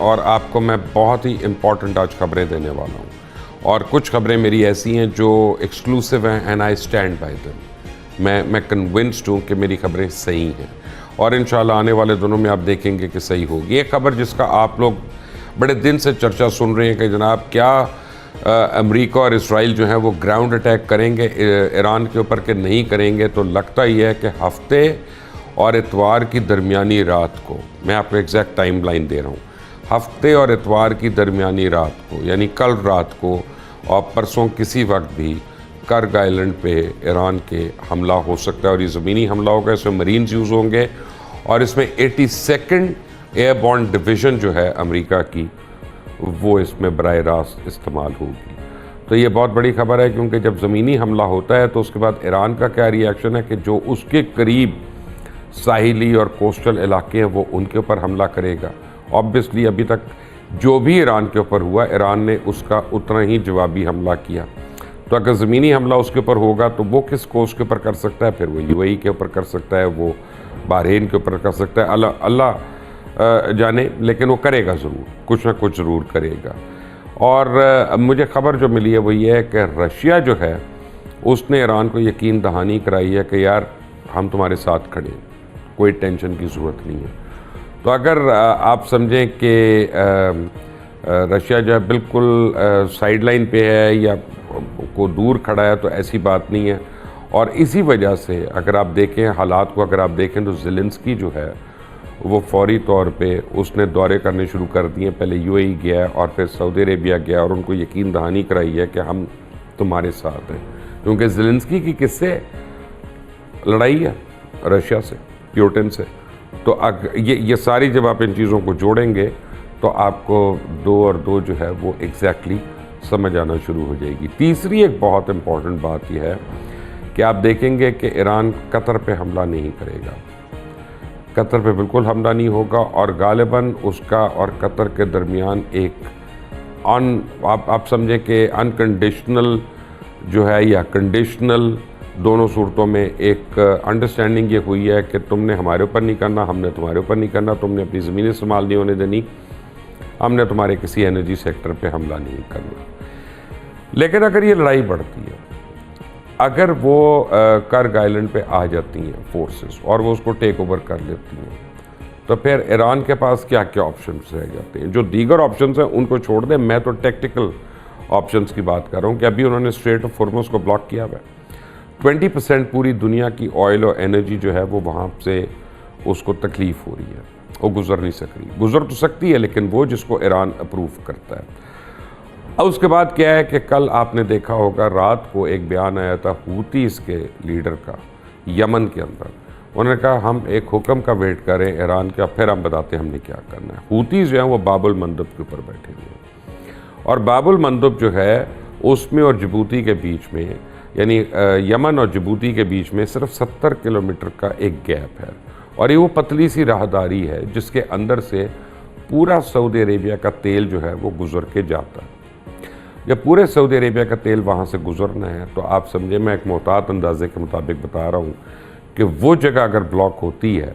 और आपको मैं बहुत ही इम्पॉर्टेंट आज खबरें देने वाला हूँ। और कुछ खबरें मेरी ऐसी हैं जो एक्सक्लूसिव हैं and I stand by them. मैं कन्विंस्ड हूँ कि मेरी खबरें सही हैं और इंशाल्लाह आने वाले दिनों में आप देखेंगे कि सही होगी। ये खबर जिसका आप लोग बड़े दिन से चर्चा सुन रहे हैं कि जनाब क्या अमेरिका और इसराइल जो है वो ग्राउंड अटैक करेंगे ईरान के ऊपर कि नहीं करेंगे, तो लगता ही है कि हफ्ते और इतवार की दरमियानी रात को, मैं आपको एग्जैक्ट टाइम लाइन दे रहा हूँ, हफ्ते और इतवार की दरमियानी रात को यानी कल रात को और परसों किसी वक्त भी कर्ग आइलैंड पे ईरान के हमला हो सकता है। और ये ज़मीनी हमला होगा, इसमें मरीन्स यूज़ होंगे और इसमें 82nd एयरबॉर्न डिवीज़न जो है अमेरिका की वो इसमें बराह रास्त इस्तेमाल होगी। तो ये बहुत बड़ी खबर है, क्योंकि जब ज़मीनी हमला होता है तो उसके बाद ईरान का क्या रिएक्शन है कि जो उसके करीब साहिली और कोस्टल इलाके हैं वो उनके ऊपर हमला करेगा। ऑब्वियसली अभी तक जो भी ईरान के ऊपर हुआ, ईरान ने उसका उतना ही जवाबी हमला किया। तो अगर ज़मीनी हमला उसके ऊपर होगा तो वो किस कोस्ट के ऊपर कर सकता है, फिर वो यूएई के ऊपर कर सकता है, वो बहरीन के ऊपर कर सकता है, अल्लाह जाने, लेकिन वो करेगा ज़रूर, कुछ ना कुछ ज़रूर करेगा। और मुझे खबर जो मिली है वो ये है कि रशिया जो है उसने ईरान को यकीन दहानी कराई है कि यार हम तुम्हारे साथ खड़े हैं, कोई टेंशन की ज़रूरत नहीं है। तो अगर आप समझें कि रशिया जो है बिल्कुल साइड लाइन पे है या को दूर खड़ा है, तो ऐसी बात नहीं है। और इसी वजह से अगर आप देखें हालात को, अगर आप देखें तो ज़ेलेंस्की जो है वो फौरी तौर पे उसने दौरे करने शुरू कर दिए। पहले यूएई गया और फिर सऊदी अरेबिया गया और उनको यकीन दहानी कराई है कि हम तुम्हारे साथ हैं, क्योंकि ज़ेलेंस्की की किससे लड़ाई है? रशिया से, प्यूटिन से। तो ये सारी जब आप इन चीज़ों को जोड़ेंगे तो आपको 2 और 2 जो है वो एग्जैक्टली समझ आना शुरू हो जाएगी। तीसरी एक बहुत इम्पॉर्टेंट बात यह है कि आप देखेंगे कि ईरान कतर पे हमला नहीं करेगा, कतर पे बिल्कुल हमला नहीं होगा। और गालिबन उसका और कतर के दरमियान एक आप समझें कि अनकंडीशनल जो है या कंडीशनल, दोनों सूरतों में एक अंडरस्टैंडिंग ये हुई है कि तुमने हमारे ऊपर नहीं करना, हमने तुम्हारे ऊपर नहीं करना, तुमने अपनी ज़मीन इस्तेमाल नहीं होने देनी, हमने तुम्हारे किसी एनर्जी सेक्टर पे हमला नहीं करना। लेकिन अगर ये लड़ाई बढ़ती है, अगर वो कर्ग आइलैंड पे आ जाती हैं फोर्सेस और वो उसको टेक ओवर कर लेती हैं, तो फिर ईरान के पास क्या क्या ऑप्शंस रह जाते हैं? जो दीगर ऑप्शंस हैं उनको छोड़ दें, मैं तो टेक्टिकल ऑप्शंस की बात कर रहा हूँ कि अभी उन्होंने स्ट्रेट ऑफ हॉर्मुज़ को ब्लॉक किया हुआ है। 20% पूरी दुनिया की ऑयल और एनर्जी जो है वो वहाँ से उसको तकलीफ़ हो रही है, वो गुजर नहीं सक रही। गुजर तो सकती है लेकिन वो जिसको ईरान अप्रूव करता है। अब उसके बाद क्या है कि कल आपने देखा होगा रात को एक बयान आया था हूतीज़ के लीडर का यमन के अंदर। उन्होंने कहा हम एक हुक्म का वेट करें ईरान का, फिर हम बताते हैं हमने क्या करना है। हूतीज़ जो हैं वो बाबुल मंदब के ऊपर बैठे हुए हैं और बाबुल मंदब जो है उसमें और जिबूती के बीच में, यानी यमन और जिबूती के बीच में सिर्फ 70 किलोमीटर का एक गैप है। और ये वो पतली सी राहदारी है जिसके अंदर से पूरा सऊदी अरेबिया का तेल जो है वो गुजर के जाता है। जब पूरे सऊदी अरेबिया का तेल वहाँ से गुजरना है तो आप समझे, मैं एक मोहतात अंदाजे के मुताबिक बता रहा हूँ कि वो जगह अगर ब्लॉक होती है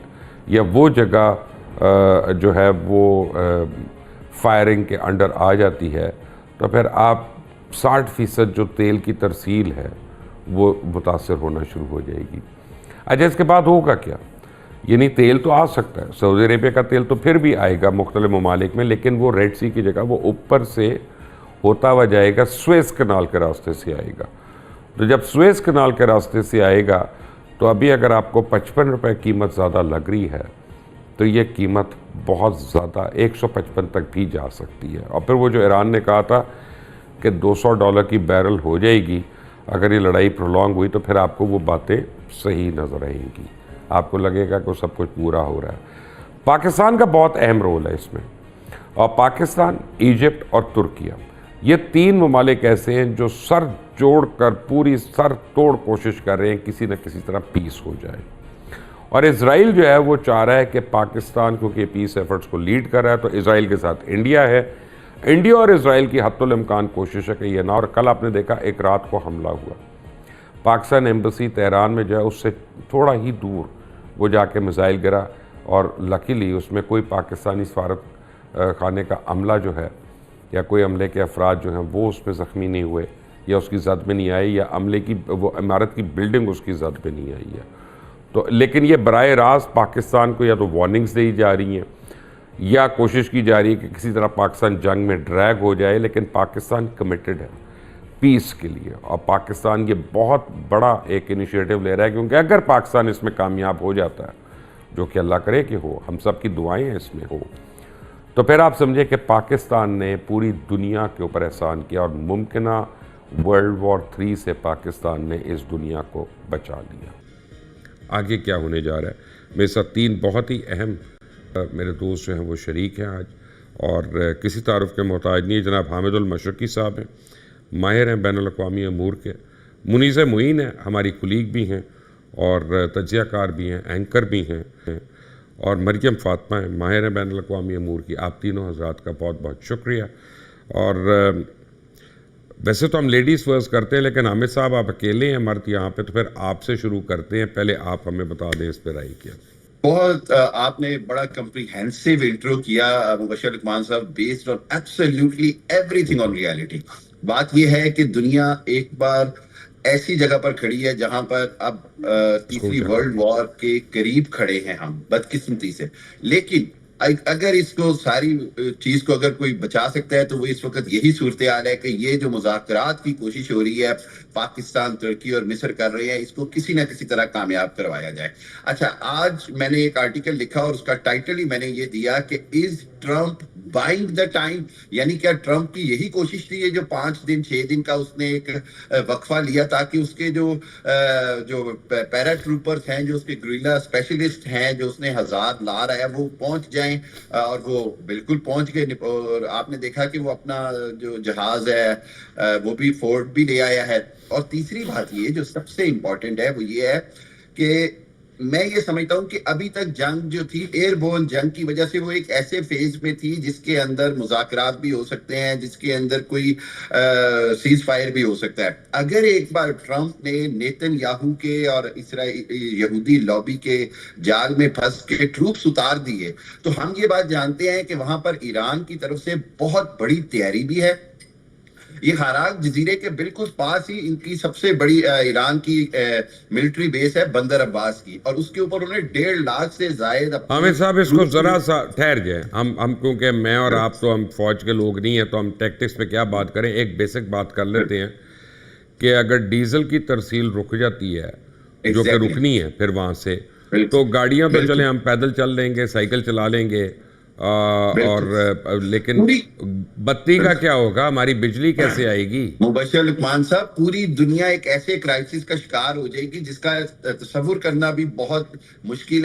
या वो जगह जो है वो फायरिंग के अंडर आ जाती है, तो फिर आप 60% जो तेल की तरसील है वो मुतासर होना शुरू हो जाएगी। अच्छा, इसके बाद होगा क्या? यानी तेल तो आ सकता है, सऊदी अरेबिया का तेल तो फिर भी आएगा मुख्तलिफ ममालिक में, लेकिन वो रेड सी की जगह वो ऊपर से होता हुआ जाएगा, स्वेज़ कनाल के रास्ते से आएगा। तो जब स्वेज़ कनाल के रास्ते से आएगा तो अभी अगर आपको 55 रुपये कीमत ज़्यादा लग रही है तो ये कीमत बहुत ज़्यादा 155 तक भी जा सकती है। और फिर वो जो ईरान ने कहा था कि $200 की बैरल हो जाएगी अगर ये लड़ाई प्रोलॉन्ग हुई, तो फिर आपको वो बातें सही नज़र आएंगी, आपको लगेगा कि सब कुछ पूरा हो रहा है। पाकिस्तान का बहुत अहम रोल है इसमें, और पाकिस्तान, इजिप्ट और तुर्किया, ये 3 ममालिक ऐसे हैं जो सर जोड़कर पूरी सर तोड़ कोशिश कर रहे हैं किसी न किसी तरह पीस हो जाए। और इज़राइल जो है वो चाह रहा है कि पाकिस्तान, क्योंकि पीस एफर्ट्स को लीड कर रहा है, तो इज़राइल के साथ इंडिया है। इंडिया और इज़राइल की हत्तुल इम्कान कोशिश है कि ये ना। और कल आपने देखा एक रात को हमला हुआ, पाकिस्तान एम्बेसी तेहरान में जो है उससे थोड़ा ही दूर वो जाके मिसाइल गिरा और लकीली उसमें कोई पाकिस्तानी सफारत खाने का अमला जो है या कोई अमले के अफराद जो हैं वो उसमें ज़ख्मी नहीं हुए या उसकी जद में नहीं आई, या अमले की वो इमारत की बिल्डिंग उसकी जद में नहीं आई है। तो लेकिन ये बराह रास्त पाकिस्तान को या तो वार्निंग्स दी जा रही हैं या कोशिश की जा रही है कि किसी तरह पाकिस्तान जंग में ड्रैग हो जाए, लेकिन पाकिस्तान कमिटेड है पीस के लिए, और पाकिस्तान ये बहुत बड़ा एक इनिशिएटिव ले रहा है, क्योंकि अगर पाकिस्तान इसमें कामयाब हो जाता है, जो कि अल्लाह करे कि हो, हम सब की दुआएं हैं इसमें हो, तो फिर आप समझे कि पाकिस्तान ने पूरी दुनिया के ऊपर एहसान किया और मुमकिना वर्ल्ड वॉर 3 से पाकिस्तान ने इस दुनिया को बचा लिया। आगे क्या होने जा रहा है, मेरे साथ 3 बहुत ही अहम मेरे दोस्त जो हैं वो शरीक हैं आज, और किसी तारुफ के मोहताज नहीं। जनाब हामिदुल मशरकी साहब हैं, माहिर हैं बैनुल अक़वामी अमूर के। मुनीज़ मुईन है, हमारी कुलीग भी हैं और तज्ज़ियाकार भी हैं, एंकर भी हैं। और मरियम फ़ातिमा है, माहिर हैं बैनुल अक़वामी अमूर की। आप तीनों हज़रात का बहुत बहुत शुक्रिया। और वैसे तो हम लेडीज़ फर्स्ट करते हैं, लेकिन हामिद साहब आप अकेले हैं मर्द यहाँ पे, तो फिर आपसे शुरू करते हैं। पहले आप हमें बता दें इस पर राय क्या। बहुत आपने बड़ा कंप्रीहेंसिव इंट्रो किया मुबश्शिर लुकमान साहब, based on absolutely everything on reality. बात यह है कि दुनिया एक बार ऐसी जगह पर खड़ी है जहां पर अब तीसरी वर्ल्ड वॉर के करीब खड़े हैं हम, बदकिस्मती से। लेकिन अगर इसको सारी चीज को अगर कोई बचा सकता है तो वो इस वक्त यही सूरत हाल है कि ये जो मुज़ाकरात की कोशिश हो रही है पाकिस्तान, तुर्की और मिस्र कर रहे हैं, इसको किसी ना किसी तरह कामयाब करवाया जाए। अच्छा, आज मैंने एक आर्टिकल लिखा और उसका टाइटल ही मैंने ये दिया कि is Trump buying the time, यानी क्या ट्रंप की यही कोशिश थी, ये जो 5 दिन 6 दिन का उसने एक वक्फा लिया ताकि उसके जो पैरा ट्रूपर्स हैं, जो उसके गुरिल्ला स्पेशलिस्ट हैं, जो उसने 1000 ला रहा है, वो पहुंच जाएं, और वो बिल्कुल पहुंच गए। और आपने देखा कि वो अपना जो जहाज है वो भी फोर्ट भी ले आया है। और तीसरी बात ये जो सबसे इंपॉर्टेंट है वो ये है कि मैं ये समझता हूं कि अभी तक जंग जो थी एयरबोर्न जंग की वजह से वो एक ऐसे फेज में थी जिसके अंदर मुज़ाकरात भी हो सकते हैं, जिसके अंदर कोई सीज फायर भी हो सकता है। अगर एक बार ट्रंप ने नेतन्याहू के और यहूदी लॉबी के जाल में फंस के ट्रूप्स उतार दिए, तो हम ये बात जानते हैं कि वहां पर ईरान की तरफ से बहुत बड़ी तैयारी भी है। ये हाराक जजीरे के बिल्कुल पास ही इनकी सबसे बड़ी ईरान की मिलिट्री बेस है बंदर अब्बास की, और उसके ऊपर उन्होंने 1.5 लाख से जायद। हामिद साहब इसको जरा सा ठहर जाए, हम क्योंकि मैं और आप तो हम फौज के लोग नहीं हैं, तो हम टैक्टिक्स पे क्या बात करें, एक बेसिक बात कर लेते हैं कि अगर डीजल की तरसील रुक जाती है, जो कि रुकनी है फिर वहां से, तो गाड़ियां तो चले, हम पैदल चल लेंगे, साइकिल चला लेंगे, और लेकिन बत्ती का क्या होगा, हमारी बिजली कैसे आएगी? मुबश्शिर लुकमान साहब, पूरी दुनिया एक ऐसे क्राइसिस का शिकार हो जाएगी जिसका तसव्वुर करना भी बहुत मुश्किल है।